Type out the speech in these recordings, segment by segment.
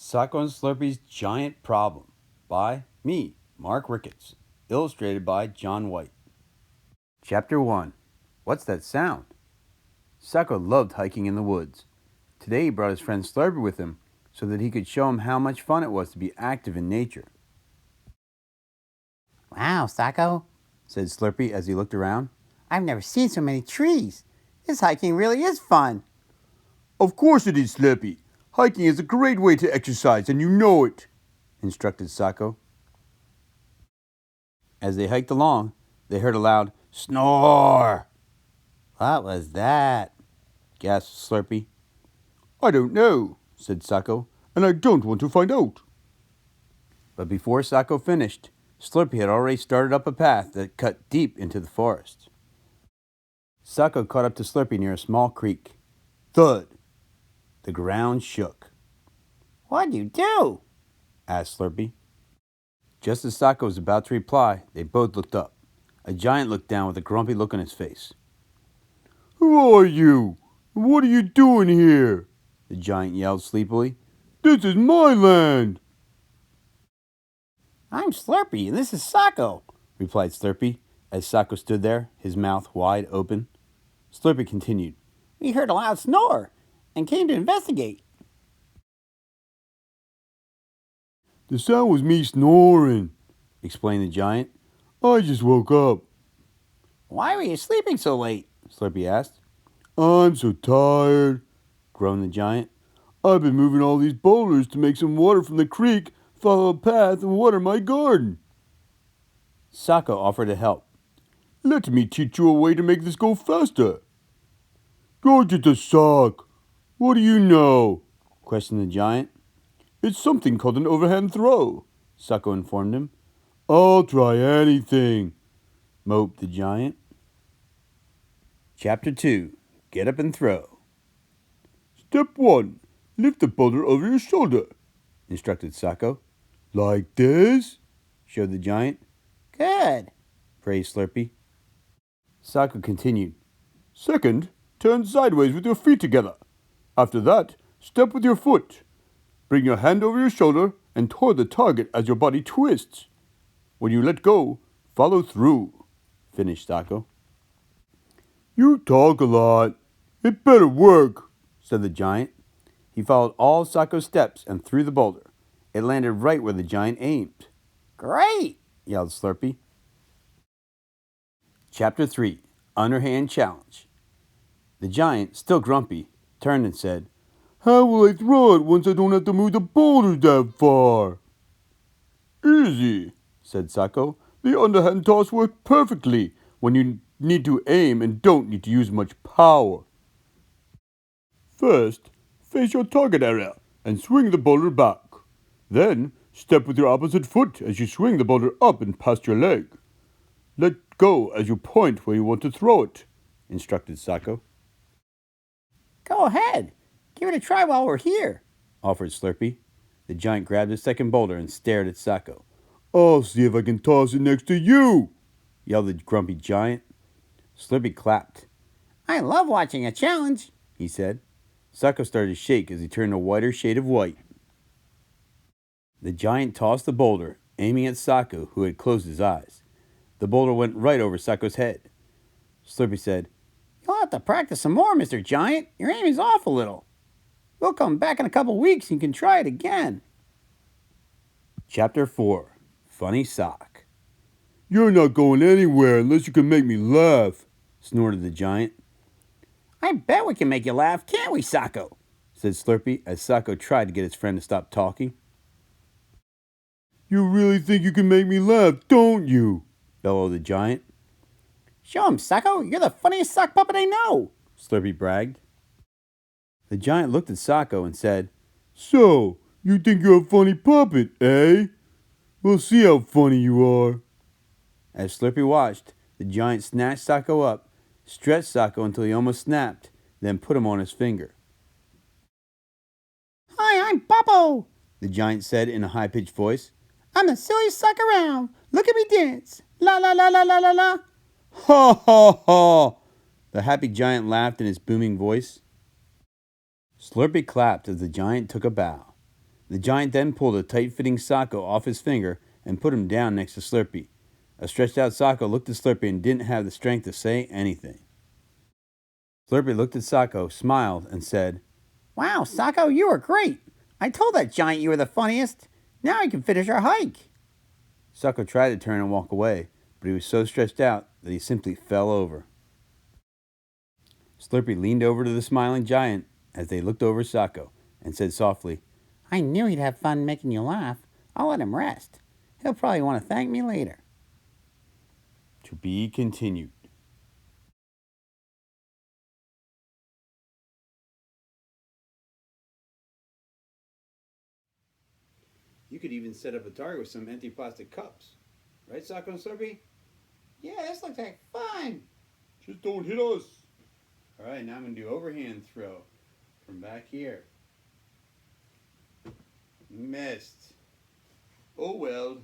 Socco and Slurpy's Giant Problem by me, Mark Ricketts. Illustrated by John White. Chapter 1. What's that sound? Socco loved hiking in the woods. Today he brought his friend Slurpy with him so that he could show him how much fun it was to be active in nature. Wow, Socco, said Slurpy as he looked around. I've never seen so many trees. This hiking really is fun. Of course it is, Slurpy. Hiking is a great way to exercise, and you know it, instructed Socco. As they hiked along, they heard a loud snore. What was that? gasped Slurpy. I don't know, said Socco, and I don't want to find out. But before Socco finished, Slurpy had already started up a path that cut deep into the forest. Socco caught up to Slurpy near a small creek. Thud! The ground shook. What'd you do? asked Slurpy. Just as Socco was about to reply, they both looked up. A giant looked down with a grumpy look on his face. Who are you? What are you doing here? The giant yelled sleepily. This is my land. I'm Slurpy, and this is Socco, replied Slurpy, as Socco stood there, his mouth wide open. Slurpy continued. We heard a loud snore and came to investigate. The sound was me snoring, explained the giant. I just woke up. Why were you sleeping so late? Slurpy asked. I'm so tired, groaned the giant. I've been moving all these boulders to make some water from the creek, follow a path, and water my garden. Socco offered to help. Let me teach you a way to make this go faster. Go get the sock. What do you know? questioned the giant. It's something called an overhand throw, Socco informed him. I'll try anything, moped the giant. Chapter 2. Get up and throw. Step 1. Lift the boulder over your shoulder, instructed Socco. Like this? showed the giant. Good, praised Slurpy. Socco continued. Second, turn sideways with your feet together. After that, step with your foot. Bring your hand over your shoulder and toward the target as your body twists. When you let go, follow through, finished Socco. You talk a lot. It better work, said the giant. He followed all Socco's steps and threw the boulder. It landed right where the giant aimed. Great, yelled Slurpy. Chapter 3. Underhand Challenge. The giant, still grumpy, turned and said, How will I throw it once I don't have to move the boulders that far? Easy, said Socco. The underhand toss works perfectly when you need to aim and don't need to use much power. First, face your target area and swing the boulder back. Then, step with your opposite foot as you swing the boulder up and past your leg. Let go as you point where you want to throw it, instructed Socco. Go ahead. Give it a try while we're here, offered Slurpy. The giant grabbed his second boulder and stared at Socco. I'll see if I can toss it next to you, yelled the grumpy giant. Slurpy clapped. I love watching a challenge, he said. Socco started to shake as he turned a whiter shade of white. The giant tossed the boulder, aiming at Socco, who had closed his eyes. The boulder went right over Socco's head. Slurpy said, You'll have to practice some more, Mr. Giant. Your aim is off a little. We'll come back in a couple weeks and you can try it again. Chapter 4. Funny Sock. You're not going anywhere unless you can make me laugh, snorted the giant. I bet we can make you laugh, can't we, Socco? said Slurpy as Socco tried to get his friend to stop talking. You really think you can make me laugh, don't you? bellowed the giant. Show him, Socco. You're the funniest sock puppet I know, Slurpy bragged. The giant looked at Socco and said, So, you think you're a funny puppet, eh? We'll see how funny you are. As Slurpy watched, the giant snatched Socco up, stretched Socco until he almost snapped, then put him on his finger. Hi, I'm Popo, the giant said in a high-pitched voice. I'm the silliest sock around. Look at me dance. La la la la la la la. Ha ha ha! The happy giant laughed in his booming voice. Slurpy clapped as the giant took a bow. The giant then pulled a tight-fitting Socco off his finger and put him down next to Slurpie. A stretched-out Socco looked at Slurpie and didn't have the strength to say anything. Slurpie looked at Socco, smiled, and said, Wow, Socco, you were great. I told that giant you were the funniest. Now I can finish our hike. Socco tried to turn and walk away, but he was so stretched out that he simply fell over. Slurpie leaned over to the smiling giant as they looked over Socco and said softly, I knew he'd have fun making you laugh. I'll let him rest. He'll probably want to thank me later. To be continued. You could even set up a target with some empty plastic cups. Right, Socco and Slurpee? Yeah, this looks like fun. Just don't hit us. All right, now I'm going to do overhand throw from back here. Missed. Oh well,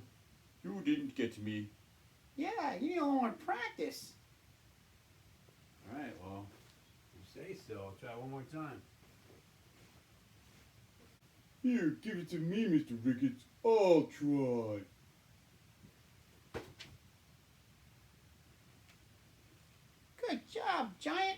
you didn't get me. Yeah, you don't want to practice. All right, well, you say so. I'll try one more time. Here, give it to me, Mr. Ricketts. I'll try. Good job, Giant.